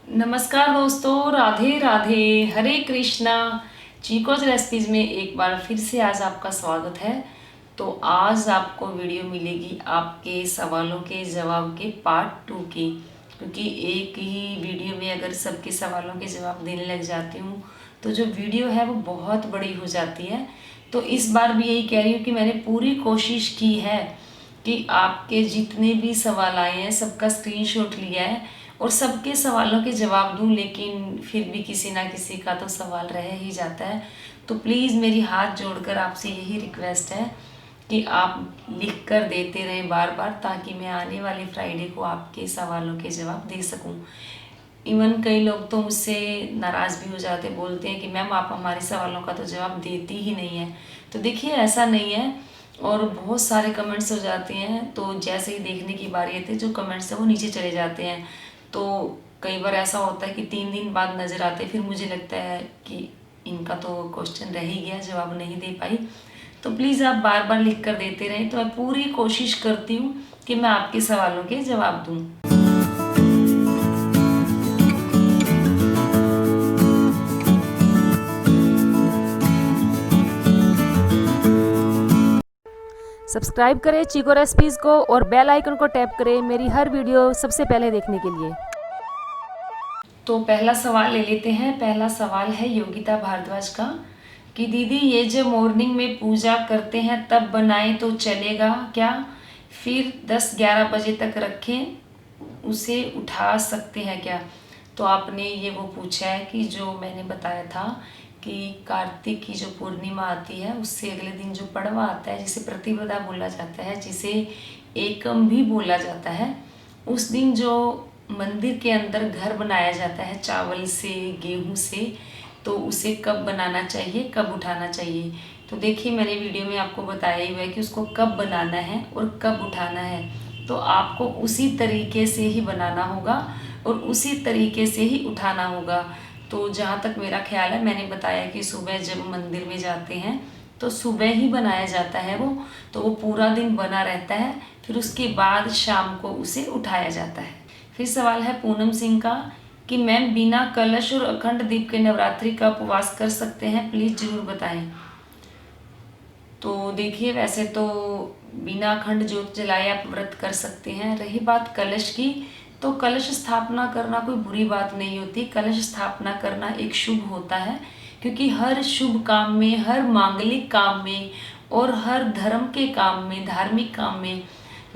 नमस्कार दोस्तों, राधे राधे, हरे कृष्णा। चीकोज रेसिपीज़ में एक बार फिर से आज आपका स्वागत है। तो आज आपको वीडियो मिलेगी आपके सवालों के जवाब के पार्ट 2 की, क्योंकि एक ही वीडियो में अगर सबके सवालों के जवाब देने लग जाती हूँ तो जो वीडियो है वो बहुत बड़ी हो जाती है। तो इस बार भी यही कह रही हूँ कि मैंने पूरी कोशिश की है कि आपके जितने भी सवाल आए हैं सबका स्क्रीनशॉट लिया है और सबके सवालों के जवाब दूं, लेकिन फिर भी किसी ना किसी का तो सवाल रह ही जाता है। तो प्लीज़ मेरी हाथ जोड़कर आपसे यही रिक्वेस्ट है कि आप लिख कर देते रहें बार बार, ताकि मैं आने वाले फ्राइडे को आपके सवालों के जवाब दे सकूं। इवन कई लोग तो मुझसे नाराज़ भी हो जाते, बोलते हैं कि मैम आप हमारे सवालों का तो जवाब देती ही नहीं है। तो देखिए ऐसा नहीं है, और बहुत सारे कमेंट्स हो जाते हैं तो जैसे ही देखने की बारी आती है जो कमेंट्स है वो नीचे चले जाते हैं। तो कई बार ऐसा होता है कि 3 दिन बाद नज़र आते, फिर मुझे लगता है कि इनका तो क्वेश्चन रह ही गया, जवाब नहीं दे पाई। तो प्लीज़ आप बार बार लिख कर देते रहें, तो मैं पूरी कोशिश करती हूँ कि मैं आपके सवालों के जवाब दूँ। सब्सक्राइब करें चीको रेसिपीज़ को और बेल आइकन को टैप करें मेरी हर वीडियो सबसे पहले देखने के लिए। तो पहला सवाल ले लेते हैं। पहला सवाल है योगिता भारद्वाज का कि दीदी ये जो मॉर्निंग में पूजा करते हैं तब बनाएं तो चलेगा क्या, फिर 10-11 बजे तक रखें उसे उठा सकते हैं क्या। तो आपने ये वो पूछा है कि जो मैंने बताया था कि कार्तिक की जो पूर्णिमा आती है उससे अगले दिन जो पड़वा आता है, जिसे प्रतिपदा बोला जाता है, जिसे एकम भी बोला जाता है, उस दिन जो मंदिर के अंदर घर बनाया जाता है चावल से, गेहूं से, तो उसे कब बनाना चाहिए, कब उठाना चाहिए। तो देखिए मैंने वीडियो में आपको बताया ही हुआ है कि उसको कब बनाना है और कब उठाना है। तो आपको उसी तरीके से ही बनाना होगा और उसी तरीके से ही उठाना होगा। तो जहाँ तक मेरा ख्याल है, मैंने बताया कि सुबह जब मंदिर में जाते हैं तो सुबह ही बनाया जाता है वो, तो वो पूरा दिन बना रहता है, फिर उसके बाद शाम को उसे उठाया जाता है। फिर सवाल है पूनम सिंह का कि मैम बिना कलश और अखंड दीप के नवरात्रि का उपवास कर सकते हैं, प्लीज़ ज़रूर बताएं। तो देखिए वैसे तो बिना अखंड ज्योत जलाए आप व्रत कर सकते हैं। रही बात कलश की, तो कलश स्थापना करना कोई बुरी बात नहीं होती। कलश स्थापना करना एक शुभ होता है, क्योंकि हर शुभ काम में, हर मांगलिक काम में और हर धर्म के काम में, धार्मिक काम में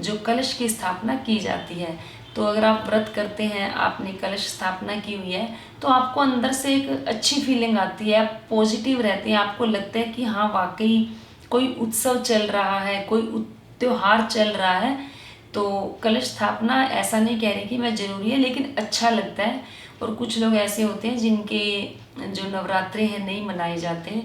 जो कलश की स्थापना की जाती है। तो अगर आप व्रत करते हैं, आपने कलश स्थापना की हुई है, तो आपको अंदर से एक अच्छी फीलिंग आती है, आप पॉजिटिव रहते हैं, आपको लगता है कि हाँ वाकई कोई उत्सव चल रहा है, कोई त्योहार चल रहा है। तो कलश स्थापना ऐसा नहीं कह रही कि मैं ज़रूरी है, लेकिन अच्छा लगता है। और कुछ लोग ऐसे होते हैं जिनके जो नवरात्रे हैं नहीं मनाए जाते,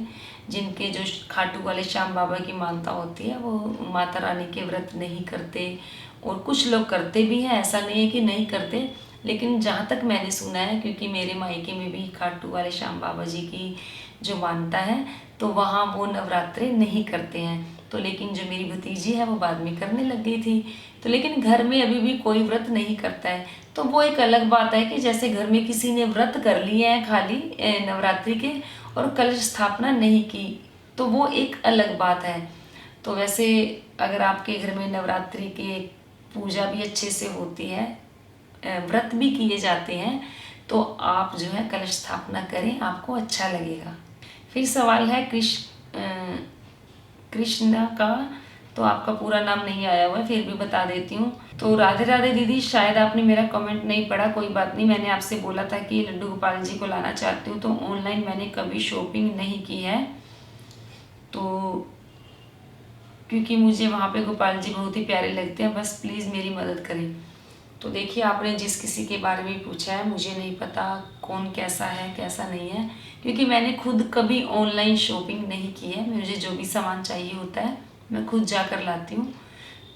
जिनके जो खाटू वाले श्याम बाबा की मानता होती है, वो माता रानी के व्रत नहीं करते। और कुछ लोग करते भी हैं, ऐसा नहीं है कि नहीं करते, लेकिन जहाँ तक मैंने सुना है, क्योंकि मेरे मायके में भी खाटू वाले श्याम बाबा जी की जो मानता है, तो वहाँ वो नवरात्रे नहीं करते हैं। तो लेकिन जो मेरी भतीजी है वो बाद में करने लग गई थी। तो लेकिन घर में अभी भी कोई व्रत नहीं करता है, तो वो एक अलग बात है कि जैसे घर में किसी ने व्रत कर लिए हैं खाली नवरात्रि के और कलश स्थापना नहीं की, तो वो एक अलग बात है। तो वैसे अगर आपके घर में नवरात्रि के पूजा भी अच्छे से होती है, व्रत भी किए जाते हैं, तो आप जो है कलश स्थापना करें, आपको अच्छा लगेगा। फिर सवाल है कृष्णा का, तो आपका पूरा नाम नहीं आया हुआ है, फिर भी बता देती हूँ। तो राधे राधे दीदी, शायद आपने मेरा कमेंट नहीं पढ़ा, कोई बात नहीं। मैंने आपसे बोला था कि लड्डू गोपाल जी को लाना चाहती हूँ, तो ऑनलाइन मैंने कभी शॉपिंग नहीं की है, तो क्योंकि मुझे वहाँ पे गोपाल जी बहुत ही प्यारे लगते हैं, बस प्लीज़ मेरी मदद करें। तो देखिए आपने जिस किसी के बारे में पूछा है, मुझे नहीं पता कौन कैसा है कैसा नहीं है, क्योंकि मैंने खुद कभी ऑनलाइन शॉपिंग नहीं की है। मुझे जो भी सामान चाहिए होता है मैं खुद जाकर लाती हूँ।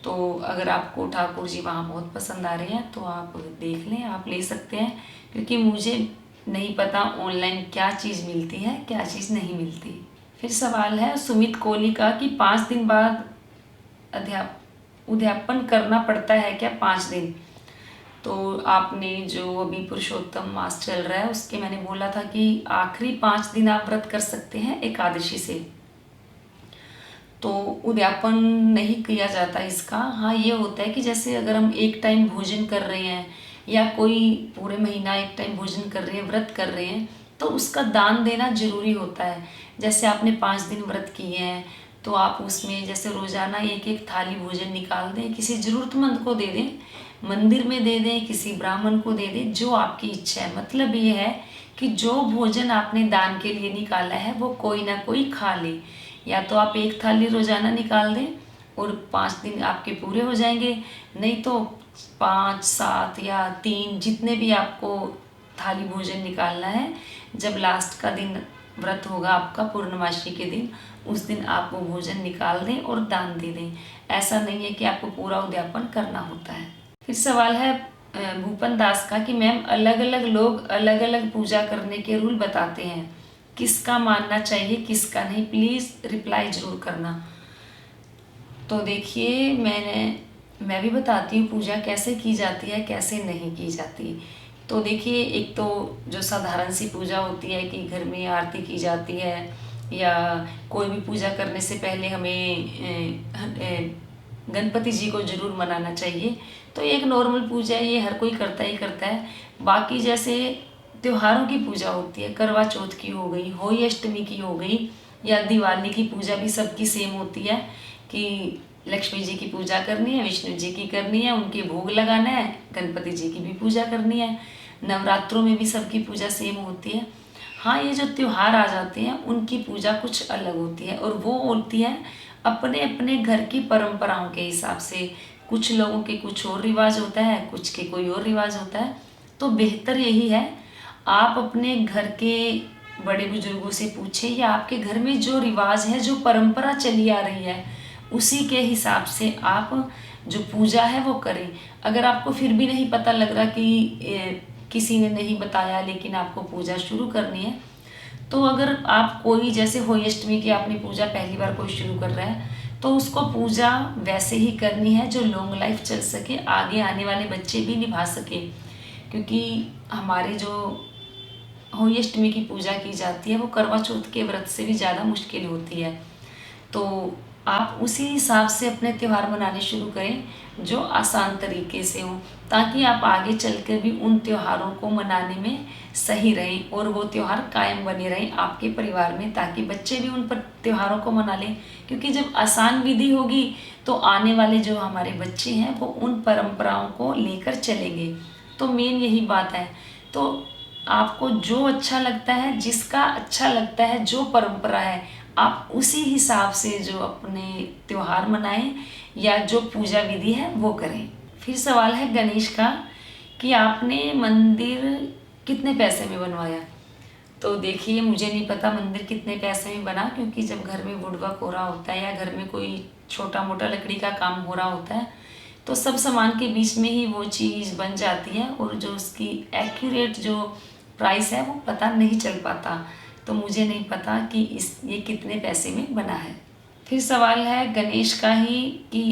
तो अगर आपको ठाकुर जी वहाँ बहुत पसंद आ रहे हैं तो आप देख लें, आप ले सकते हैं, क्योंकि मुझे नहीं पता ऑनलाइन क्या चीज़ मिलती है क्या चीज़ नहीं मिलती। फिर सवाल है सुमित कोहली का कि 5 दिन बाद अध्यापन करना पड़ता है क्या, 5 दिन। तो आपने जो अभी पुरुषोत्तम मास चल रहा है उसके मैंने बोला था कि आखिरी 5 दिन आप व्रत कर सकते हैं एकादशी से। तो उद्यापन नहीं किया जाता इसका। हाँ, ये होता है कि जैसे अगर हम एक टाइम भोजन कर रहे हैं या कोई पूरे महीना एक टाइम भोजन कर रहे हैं, व्रत कर रहे हैं, तो उसका दान देना जरूरी होता है। जैसे आपने 5 दिन व्रत किए हैं तो आप उसमें जैसे रोजाना एक एक थाली भोजन निकाल दें, किसी जरूरतमंद को दे दें, मंदिर में दे दें, किसी ब्राह्मण को दे दें, जो आपकी इच्छा है। मतलब ये है कि जो भोजन आपने दान के लिए निकाला है वो कोई ना कोई खा ले। या तो आप एक थाली रोजाना निकाल दें और 5 दिन आपके पूरे हो जाएंगे, नहीं तो 5, 7 या 3 जितने भी आपको थाली भोजन निकालना है, जब लास्ट का दिन व्रत होगा आपका पूर्णमासी के दिन, उस दिन आप वो भोजन निकाल दें और दान दे दें। ऐसा नहीं है कि आपको पूरा उद्यापन करना होता है। फिर सवाल है भूपन दास का कि मैम अलग अलग लोग अलग अलग पूजा करने के रूल बताते हैं, किसका मानना चाहिए किसका नहीं, प्लीज़ रिप्लाई ज़रूर करना। तो देखिए, मैं भी बताती हूँ पूजा कैसे की जाती है कैसे नहीं की जाती। तो देखिए, एक तो जो साधारण सी पूजा होती है कि घर में आरती की जाती है, या कोई भी पूजा करने से पहले हमें गणपति जी को जरूर मनाना चाहिए। तो एक नॉर्मल पूजा है, ये हर कोई करता ही करता है। बाकी जैसे त्योहारों की पूजा होती है, करवा चौथ की हो गई, होली अष्टमी की हो गई, या दिवाली की पूजा भी सबकी सेम होती है कि लक्ष्मी जी की पूजा करनी है, विष्णु जी की करनी है, उनके भोग लगाना है, गणपति जी की भी पूजा करनी है। नवरात्रों में भी सबकी पूजा सेम होती है। हाँ, ये जो त्योहार आ जाते हैं उनकी पूजा कुछ अलग होती है, और वो होती है अपने अपने घर की परंपराओं के हिसाब से। कुछ लोगों के कुछ और रिवाज होता है, कुछ के कोई और रिवाज होता है। तो बेहतर यही है आप अपने घर के बड़े बुजुर्गों से पूछें, या आपके घर में जो रिवाज है, जो परंपरा चली आ रही है, उसी के हिसाब से आप जो पूजा है वो करें। अगर आपको फिर भी नहीं पता लग रहा कि किसी ने नहीं बताया लेकिन आपको पूजा शुरू करनी है, तो अगर आप कोई जैसे होली अष्टमी की आपने पूजा पहली बार कोई शुरू कर रहा है, तो उसको पूजा वैसे ही करनी है जो लॉन्ग लाइफ चल सके, आगे आने वाले बच्चे भी निभा सके। क्योंकि हमारे जो होली अष्टमी की पूजा की जाती है वो करवा चौथ के व्रत से भी ज़्यादा मुश्किल होती है। तो आप उसी हिसाब से अपने त्यौहार मनाने शुरू करें जो आसान तरीके से हो, ताकि आप आगे चलकर भी उन त्योहारों को मनाने में सही रहें और वो त्यौहार कायम बने रहें आपके परिवार में, ताकि बच्चे भी उन पर त्योहारों को मना लें। क्योंकि जब आसान विधि होगी तो आने वाले जो हमारे बच्चे हैं वो उन परंपराओं को लेकर चलेंगे। तो मेन यही बात है। तो आपको जो अच्छा लगता है, जिसका अच्छा लगता है, जो परंपरा है, आप उसी हिसाब से जो अपने त्योहार मनाएं या जो पूजा विधि है वो करें। फिर सवाल है गणेश का कि आपने मंदिर कितने पैसे में बनवाया। तो देखिए, मुझे नहीं पता मंदिर कितने पैसे में बना, क्योंकि जब घर में वुडवर्क हो रहा होता है या घर में कोई छोटा मोटा लकड़ी का काम हो रहा होता है, तो सब सामान के बीच में ही वो चीज़ बन जाती है, और जो उसकी एक्यूरेट जो प्राइस है वो पता नहीं चल पाता। तो मुझे नहीं पता कि ये कितने पैसे में बना है। फिर सवाल है गणेश का ही कि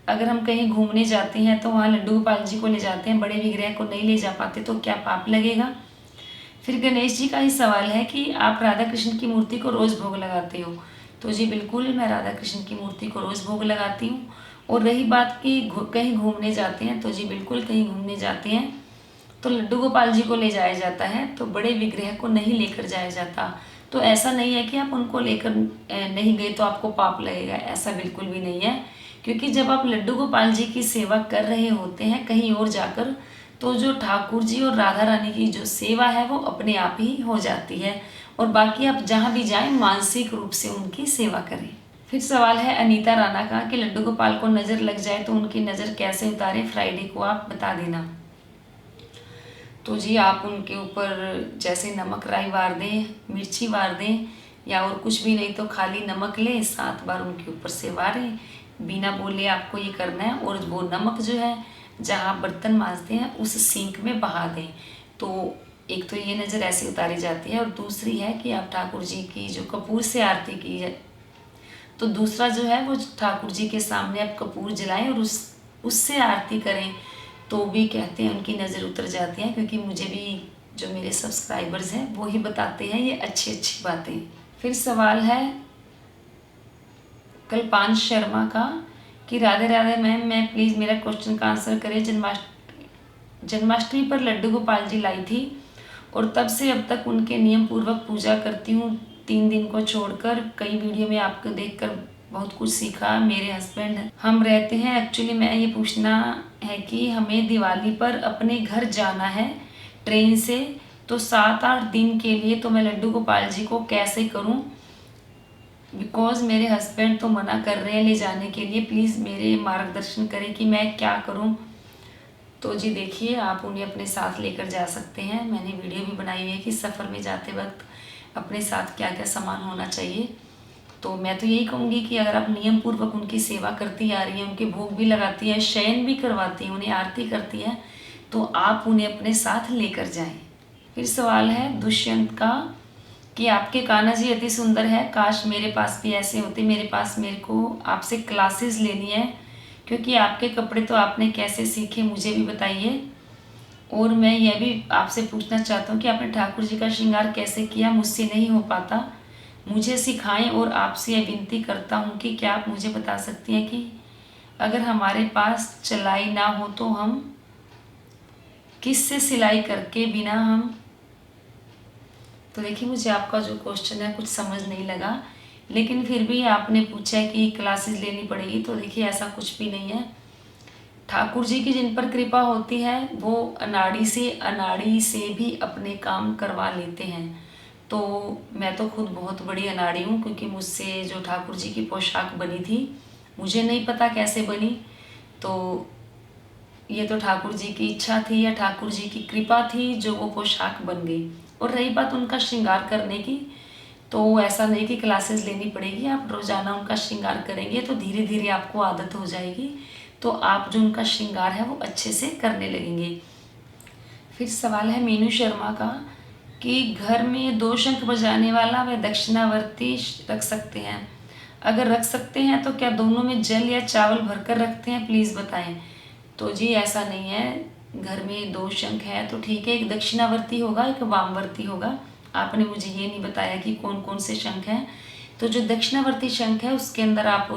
अगर हम कहीं घूमने जाते हैं तो वहाँ लड्डू गोपाल जी को ले जाते हैं, बड़े विग्रह को नहीं ले जा पाते, तो क्या पाप लगेगा। फिर गणेश जी का ही सवाल है कि आप राधा कृष्ण की मूर्ति को रोज़ भोग लगाते हो। तो जी बिल्कुल, मैं राधा कृष्ण की मूर्ति को रोज़ भोग लगाती हूँ। और रही बात कि कहीं घूमने जाते हैं, तो जी बिल्कुल कहीं घूमने जाते हैं तो लड्डू गोपाल जी को ले जाया जाता है, तो बड़े विग्रह को नहीं लेकर जाया जाता। तो ऐसा नहीं है कि आप उनको लेकर नहीं गए तो आपको पाप लगेगा, ऐसा बिल्कुल भी नहीं है। क्योंकि जब आप लड्डू गोपाल जी की सेवा कर रहे होते हैं कहीं और जाकर, तो जो ठाकुर जी और राधा रानी की जो सेवा है वो अपने आप ही हो जाती है। और बाकी आप जहाँ भी जाएं मानसिक रूप से उनकी सेवा करें। फिर सवाल है अनीता राणा का कि लड्डू गोपाल को नज़र लग जाए तो उनकी नज़र कैसे उतारें, फ्राइडे को आप बता देना। तो जी आप उनके ऊपर जैसे नमक राई वार दें, मिर्ची वार दें, या और कुछ भी नहीं तो खाली नमक लें, 7 बार उनके ऊपर से वारें, बिना बोले आपको ये करना है। और वो नमक जो है जहाँ बर्तन मांजते हैं उस सिंक में बहा दें। तो एक तो ये नज़र ऐसे उतारी जाती है, और दूसरी है कि आप ठाकुर जी की जो कपूर से आरती की है, तो दूसरा जो है वो ठाकुर जी के सामने आप कपूर जलाएं और उससे आरती करें। तो तो भी कहते हैं उनकी नज़र उतर जाती है, क्योंकि मुझे भी जो मेरे सब्सक्राइबर्स हैं वो ही बताते हैं ये अच्छी अच्छी बातें। फिर सवाल है कल्पांश शर्मा का कि राधे राधे मैम, मैं प्लीज़ मेरा क्वेश्चन का आंसर करें। जन्माष्टमी पर लड्डू गोपाल जी लाई थी और तब से अब तक उनके नियम पूर्वक पूजा करती हूँ, 3 दिन को छोड़कर। कई वीडियो में आपको देखकर बहुत कुछ सीखा। मेरे हस्बैंड हम रहते हैं, एक्चुअली मैं ये पूछना है कि हमें दिवाली पर अपने घर जाना है ट्रेन से, तो 7-8 दिन के लिए, तो मैं लड्डू गोपाल जी को कैसे करूं? बिकॉज मेरे हस्बैंड तो मना कर रहे हैं ले जाने के लिए। प्लीज़ मेरे मार्गदर्शन करें कि मैं क्या करूं। तो जी देखिए, आप उन्हें अपने साथ लेकर जा सकते हैं। मैंने वीडियो भी बनाई हुई है कि सफ़र में जाते वक्त अपने साथ क्या क्या सामान होना चाहिए। तो मैं तो यही कहूँगी कि अगर आप नियम पूर्वक उनकी सेवा करती आ रही हैं, उनके भोग भी लगाती हैं, शयन भी करवाती हैं, उन्हें आरती करती हैं, तो आप उन्हें अपने साथ लेकर जाएं। फिर सवाल है दुष्यंत का कि आपके कान्हा जी अति सुंदर है, काश मेरे पास भी ऐसे होते। मेरे को आपसे क्लासेस लेनी है, क्योंकि आपके कपड़े तो आपने कैसे सीखे मुझे भी बताइए। और मैं यह भी आपसे पूछना चाहता हूँ कि आपने ठाकुर जी का श्रृंगार कैसे किया? मुझसे नहीं हो पाता, मुझे सिखाएं। और आपसे यह विनती करता हूँ कि क्या आप मुझे बता सकती हैं कि अगर हमारे पास चलाई ना हो तो हम किससे सिलाई करके बिना हम। तो देखिए, मुझे आपका जो क्वेश्चन है कुछ समझ नहीं लगा, लेकिन फिर भी आपने पूछा है कि क्लासेस लेनी पड़ेगी। तो देखिए, ऐसा कुछ भी नहीं है। ठाकुर जी की जिन पर कृपा होती है वो अनाड़ी से भी अपने काम करवा लेते हैं। तो मैं तो खुद बहुत बड़ी अनाड़ी हूँ, क्योंकि मुझसे जो ठाकुर जी की पोशाक बनी थी, मुझे नहीं पता कैसे बनी। तो ये तो ठाकुर जी की इच्छा थी या ठाकुर जी की कृपा थी जो वो पोशाक बन गई। और रही बात उनका श्रृंगार करने की, तो ऐसा नहीं कि क्लासेस लेनी पड़ेगी। आप रोज़ाना उनका श्रृंगार करेंगे तो धीरे धीरे आपको आदत हो जाएगी, तो आप जो उनका श्रृंगार है वो अच्छे से करने लगेंगे। फिर सवाल है मीनू शर्मा का कि घर में 2 शंख बजाने वाला व दक्षिणावर्ती रख सकते हैं? अगर रख सकते हैं तो क्या दोनों में जल या चावल भरकर रखते हैं? प्लीज़ बताएं। तो जी ऐसा नहीं है, घर में 2 शंख है तो ठीक है, एक दक्षिणावर्ती होगा, एक वामवर्ती होगा। आपने मुझे ये नहीं बताया कि कौन कौन से शंख हैं। तो जो दक्षिणावर्ती शंख है उसके अंदर आप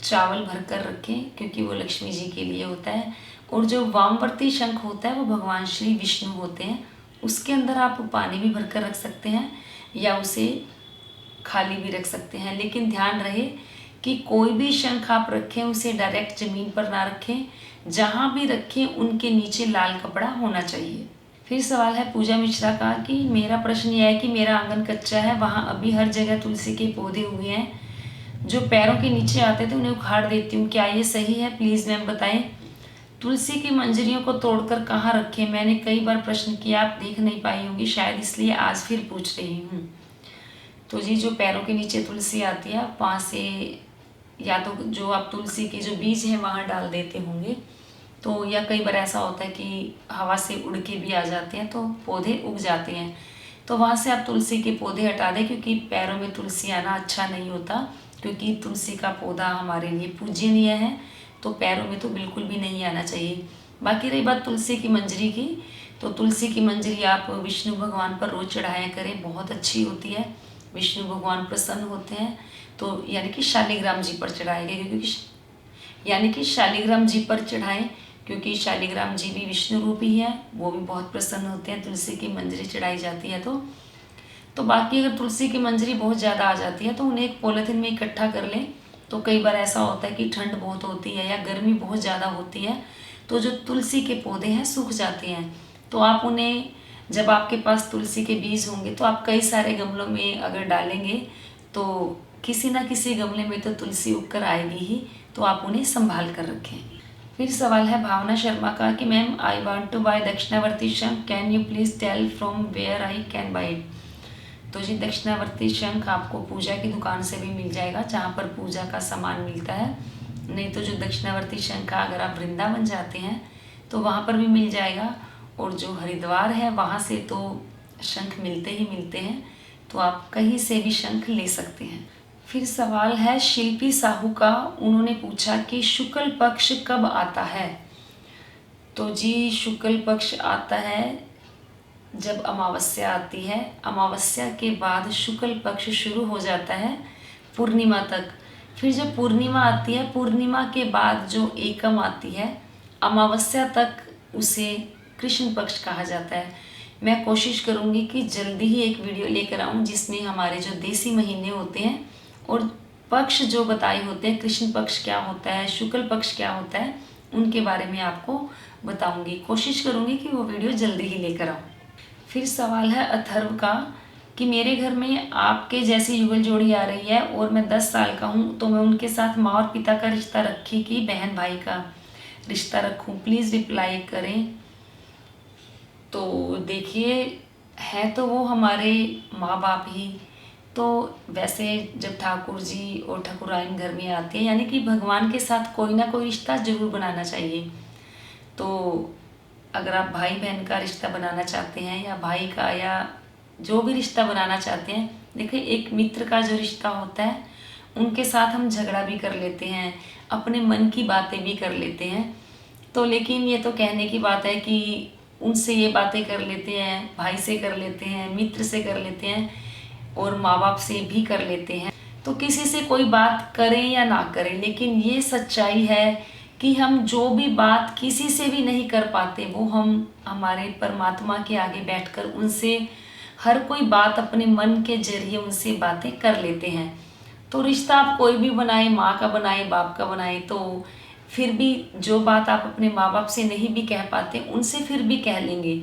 चावल भर कर रखें, क्योंकि वो लक्ष्मी जी के लिए होता है। और जो वामवर्ती शंख होता है वो भगवान श्री विष्णु होते हैं, उसके अंदर आप पानी भी भर कर रख सकते हैं या उसे खाली भी रख सकते हैं। लेकिन ध्यान रहे कि कोई भी शंख आप रखें उसे डायरेक्ट ज़मीन पर ना रखें, जहाँ भी रखें उनके नीचे लाल कपड़ा होना चाहिए। फिर सवाल है पूजा मिश्रा का कि मेरा प्रश्न यह है कि मेरा आंगन कच्चा है, वहाँ अभी हर जगह तुलसी के पौधे हुए हैं, जो पैरों के नीचे आते थे उन्हें उखाड़ देती हूँ, क्या ये सही है? प्लीज़ मैम बताएं। तुलसी की मंजरियों को तोड़कर कहाँ रखें? मैंने कई बार प्रश्न किया, आप देख नहीं पाई होंगी शायद, इसलिए आज फिर पूछ रही हूँ। तो जी जो पैरों के नीचे तुलसी आती है, वहाँ से या तो जो आप तुलसी के जो बीज हैं वहाँ डाल देते होंगे, तो या कई बार ऐसा होता है कि हवा से उड़ के भी आ जाते हैं तो पौधे उग जाते हैं, तो वहाँ से आप तुलसी के पौधे हटा दें, क्योंकि पैरों में तुलसी आना अच्छा नहीं होता, क्योंकि तुलसी का पौधा हमारे लिए पूजनीय है, तो पैरों में तो बिल्कुल भी नहीं आना चाहिए। बाकी रही बात तुलसी की मंजरी की, तो तुलसी की मंजरी आप विष्णु भगवान पर रोज़ चढ़ाया करें, बहुत अच्छी होती है, विष्णु भगवान प्रसन्न होते हैं। तो यानी कि शालिग्राम जी पर चढ़ाएंगे, क्योंकि शालिग्राम जी पर चढ़ाएं, क्योंकि शालिग्राम जी भी विष्णु रूप ही है, वो भी बहुत प्रसन्न होते हैं तुलसी की मंजरी चढ़ाई जाती है। तो बाकी अगर तुलसी की मंजरी बहुत ज़्यादा आ जाती है तो उन्हें एक पॉलीथिन में इकट्ठा कर लें। तो कई बार ऐसा होता है कि ठंड बहुत होती है या गर्मी बहुत ज़्यादा होती है, तो जो तुलसी के पौधे हैं सूख जाते हैं, तो आप उन्हें, जब आपके पास तुलसी के बीज होंगे तो आप कई सारे गमलों में अगर डालेंगे तो किसी ना किसी गमले में तो तुलसी उगकर आएगी ही, तो आप उन्हें संभाल कर रखें। फिर सवाल है भावना शर्मा का कि ma'am I want to buy दक्षिणावर्ती शंख, can you please tell from where I can buy it? तो जी दक्षिणावर्ती शंख आपको पूजा की दुकान से भी मिल जाएगा, जहाँ पर पूजा का सामान मिलता है। नहीं तो जो दक्षिणावर्ती शंख का अगर आप वृंदावन जाते हैं तो वहाँ पर भी मिल जाएगा, और जो हरिद्वार है वहाँ से तो शंख मिलते ही मिलते हैं, तो आप कहीं से भी शंख ले सकते हैं। फिर सवाल है शिल्पी साहू का, उन्होंने पूछा कि शुक्ल पक्ष कब आता है? तो जी शुक्ल पक्ष आता है जब अमावस्या आती है, अमावस्या के बाद शुक्ल पक्ष शुरू हो जाता है पूर्णिमा तक। फिर जब पूर्णिमा आती है, पूर्णिमा के बाद जो एकम आती है अमावस्या तक, उसे कृष्ण पक्ष कहा जाता है। मैं कोशिश करूँगी कि जल्दी ही एक वीडियो लेकर आऊँ जिसमें हमारे जो देसी महीने होते हैं और पक्ष जो बताए होते हैं, कृष्ण पक्ष क्या होता है, शुक्ल पक्ष क्या होता है, उनके बारे में आपको बताऊंगी। कोशिश करूंगी कि वो वीडियो जल्दी ही लेकर आऊँ। फिर सवाल है अथर्व का कि मेरे घर में आपके जैसी युगल जोड़ी आ रही है और मैं 10 साल का हूँ, तो मैं उनके साथ माँ और पिता का रिश्ता रखी कि बहन भाई का रिश्ता रखूँ, प्लीज़ रिप्लाई करें। तो देखिए, है तो वो हमारे माँ बाप ही। तो वैसे जब ठाकुर जी और ठाकुराइन घर में आते हैं, यानी कि भगवान के साथ कोई ना कोई रिश्ता जरूर बनाना चाहिए। तो अगर आप भाई बहन का रिश्ता बनाना चाहते हैं या भाई का या जो भी रिश्ता बनाना चाहते हैं, देखिए एक मित्र का जो रिश्ता होता है उनके साथ हम झगड़ा भी कर लेते हैं, अपने मन की बातें भी कर लेते हैं। तो लेकिन ये तो कहने की बात है कि उनसे ये बातें कर लेते हैं, भाई से कर लेते हैं, मित्र से कर लेते हैं और माँ बाप से भी कर लेते हैं। तो किसी से कोई बात करें या ना करें, लेकिन ये सच्चाई है कि हम जो भी बात किसी से भी नहीं कर पाते वो हम हमारे परमात्मा के आगे बैठकर उनसे हर कोई बात अपने मन के जरिए उनसे बातें कर लेते हैं। तो रिश्ता आप कोई भी बनाए, माँ का बनाए, बाप का बनाए, तो फिर भी जो बात आप अपने माँ बाप से नहीं भी कह पाते उनसे फिर भी कह लेंगे।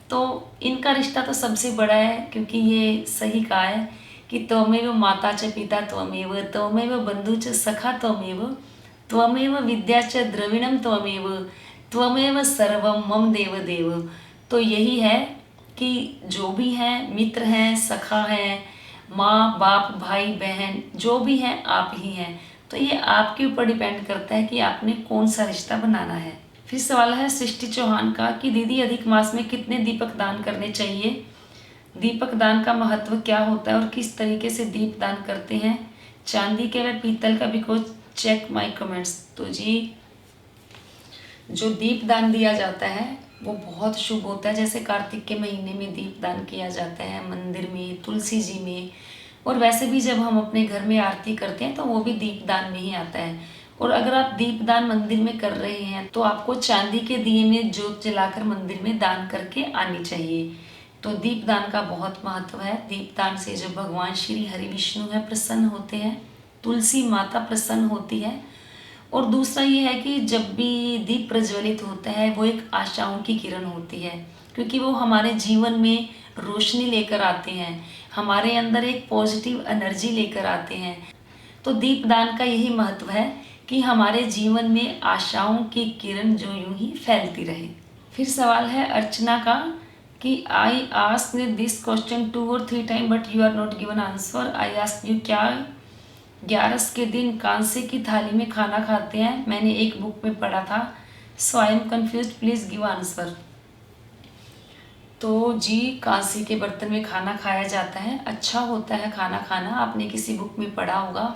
तो इनका रिश्ता तो सबसे बड़ा है, क्योंकि ये सही कहा है कि त्वमेव माता च पिता त्वमेव, त्वमेव बंधु च सखा त्वमेव, त्वमेव विद्या च द्रविणम त्वमेव, त्वमेव सर्वम मम देव देव। तो यही है कि जो भी हैं, मित्र हैं, सखा हैं, माँ बाप भाई बहन जो भी हैं आप ही हैं। तो ये आपके ऊपर डिपेंड करता है कि आपने कौन सा रिश्ता बनाना है। फिर सवाल है सृष्टि चौहान का कि दीदी अधिक मास में कितने दीपक दान करने चाहिए, दीपक दान का महत्व क्या होता है और किस तरीके से दीप दान करते हैं, चांदी के व पीतल का भी कुछ चेक माई कमेंट्स। तो जी जो दीप दान दिया जाता है वो बहुत शुभ होता है। जैसे कार्तिक के महीने में दीप दान किया जाता है मंदिर में, तुलसी जी में, और वैसे भी जब हम अपने घर में आरती करते हैं तो वो भी दीप दान में ही आता है। और अगर आप दीप दान मंदिर में कर रहे हैं तो आपको चांदी के दिए में जोत जलाकर मंदिर में दान करके आनी चाहिए। तो दीप दान का बहुत महत्व है। दीप दान से जो भगवान श्री हरि विष्णु है प्रसन्न होते हैं, तुलसी माता प्रसन्न होती है। और दूसरा ये है कि जब भी दीप प्रज्वलित होता है वो एक आशाओं की किरण होती है, क्योंकि वो हमारे जीवन में रोशनी लेकर आते हैं, हमारे अंदर एक पॉजिटिव एनर्जी लेकर आते हैं। तो दीपदान का यही महत्व है कि हमारे जीवन में आशाओं की किरण जो यूं ही फैलती रहे। फिर सवाल है अर्चना का कि I asked this question 2 or 3 time but you are not given answer. I asked you क्या 11 के दिन कांसे की थाली में खाना खाते हैं, मैंने एक बुक में पढ़ा था, so I am confuse, please give answer. तो जी कांसे के बर्तन में खाना खाया जाता है, अच्छा होता है खाना खाना, आपने किसी बुक में पढ़ा होगा।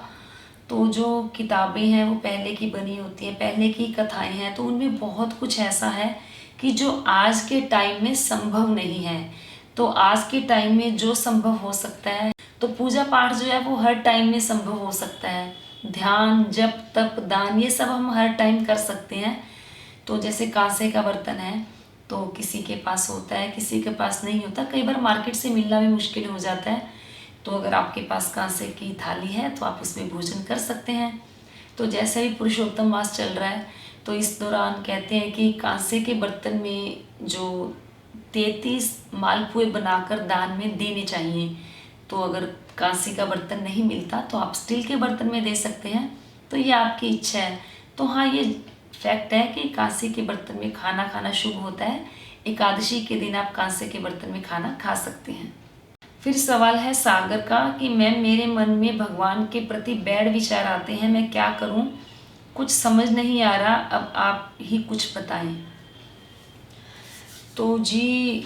तो जो किताबें हैं वो पहले की बनी होती हैं, पहले की कथाएं हैं, तो उनमें बहुत कुछ ऐसा है कि जो आज के टाइम में संभव नहीं है। तो आज के टाइम में जो संभव हो सकता है, तो पूजा पाठ जो है वो हर टाइम में संभव हो सकता है, ध्यान जप तप दान ये सब हम हर टाइम कर सकते हैं। तो जैसे कांसे का बर्तन है तो किसी के पास होता है, किसी के पास नहीं होता, कई बार मार्केट से मिलना भी मुश्किल हो जाता है। तो अगर आपके पास कांसे की थाली है तो आप उसमें भोजन कर सकते हैं। तो जैसे भी पुरुषोत्तम मास चल रहा है तो इस दौरान कहते हैं कि कांसे के बर्तन में जो 33 मालपुए बनाकर दान में देने चाहिए। तो अगर कांसे का बर्तन नहीं मिलता तो आप स्टील के बर्तन में दे सकते हैं, तो ये आपकी इच्छा है। तो हाँ, ये फैक्ट है कि कांसे के बर्तन में खाना खाना शुभ होता है। एकादशी के दिन आप कांसे के बर्तन में खाना खा सकते हैं। फिर सवाल है सागर का कि मैम मेरे मन में भगवान के प्रति बैड विचार आते हैं, मैं क्या करूं, कुछ समझ नहीं आ रहा, अब आप ही कुछ बताएं। तो जी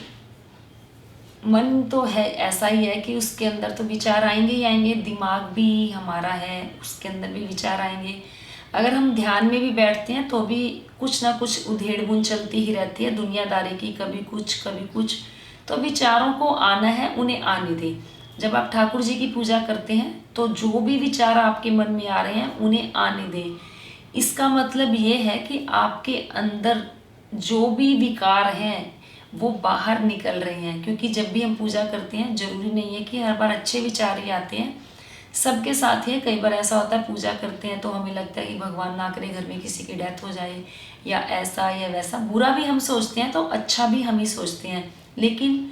मन तो है ऐसा ही है कि उसके अंदर तो विचार आएंगे ही आएंगे, दिमाग भी हमारा है उसके अंदर भी विचार आएंगे। अगर हम ध्यान में भी बैठते हैं तो भी कुछ ना कुछ उधेड़ बुन चलती ही रहती है दुनियादारी की, कभी कुछ। तो विचारों को आना है, उन्हें आने दें। जब आप ठाकुर जी की पूजा करते हैं तो जो भी विचार आपके मन में आ रहे हैं उन्हें आने दें। इसका मतलब ये है कि आपके अंदर जो भी विकार हैं वो बाहर निकल रहे हैं, क्योंकि जब भी हम पूजा करते हैं ज़रूरी नहीं है कि हर बार अच्छे विचार ही आते हैं। सबके साथ ही कई बार ऐसा होता है पूजा करते हैं तो हमें लगता है कि भगवान ना करे घर में किसी की डेथ हो जाए, या ऐसा या वैसा। बुरा भी हम सोचते हैं तो अच्छा भी हम ही सोचते हैं, लेकिन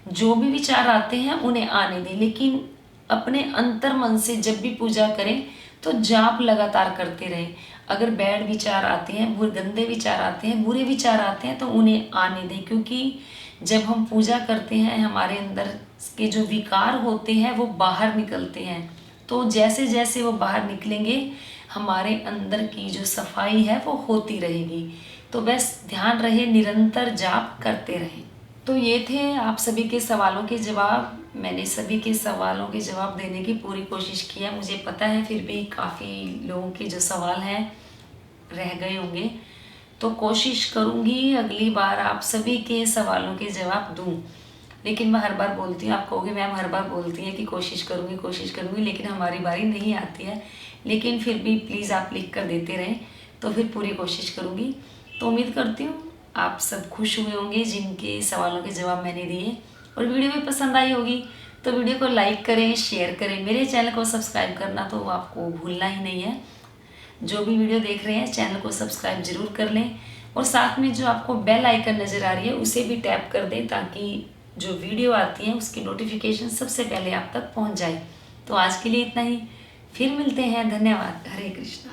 जो भी विचार आते हैं उन्हें आने दें। लेकिन अपने अंतर मन से जब भी पूजा करें तो जाप लगातार करते रहें। अगर बैड विचार आते हैं, गंदे विचार आते हैं, बुरे विचार आते हैं तो उन्हें आने दें, क्योंकि जब हम पूजा करते हैं हमारे अंदर के जो विकार होते हैं वो बाहर निकलते हैं। तो जैसे जैसे वो बाहर निकलेंगे हमारे अंदर की जो सफाई है वो होती रहेगी। तो बस ध्यान रहे, निरंतर जाप करते रहें। तो ये थे आप सभी के सवालों के जवाब। मैंने सभी के सवालों के जवाब देने की पूरी कोशिश की है। मुझे पता है फिर भी काफ़ी लोगों के जो सवाल हैं रह गए होंगे, तो कोशिश करूँगी अगली बार आप सभी के सवालों के जवाब दूँ। लेकिन मैं हर बार बोलती हूँ, आप कहोगे मैम हर बार बोलती हैं कि कोशिश करूँगी, लेकिन हमारी बारी नहीं आती है। लेकिन फिर भी प्लीज़ आप लिख कर देते रहें तो फिर पूरी कोशिश करूँगी। तो उम्मीद करती हूँ आप सब खुश हुए होंगे जिनके सवालों के जवाब मैंने दिए, और वीडियो भी पसंद आई होगी तो वीडियो को लाइक करें, शेयर करें। मेरे चैनल को सब्सक्राइब करना तो आपको भूलना ही नहीं है। जो भी वीडियो देख रहे हैं चैनल को सब्सक्राइब जरूर कर लें, और साथ में जो आपको बेल आइकन नज़र आ रही है उसे भी टैप कर दें, ताकि जो वीडियो आती है उसकी नोटिफिकेशन सबसे पहले आप तक पहुंच जाए। तो आज के लिए इतना ही, फिर मिलते हैं। धन्यवाद। हरे कृष्णा।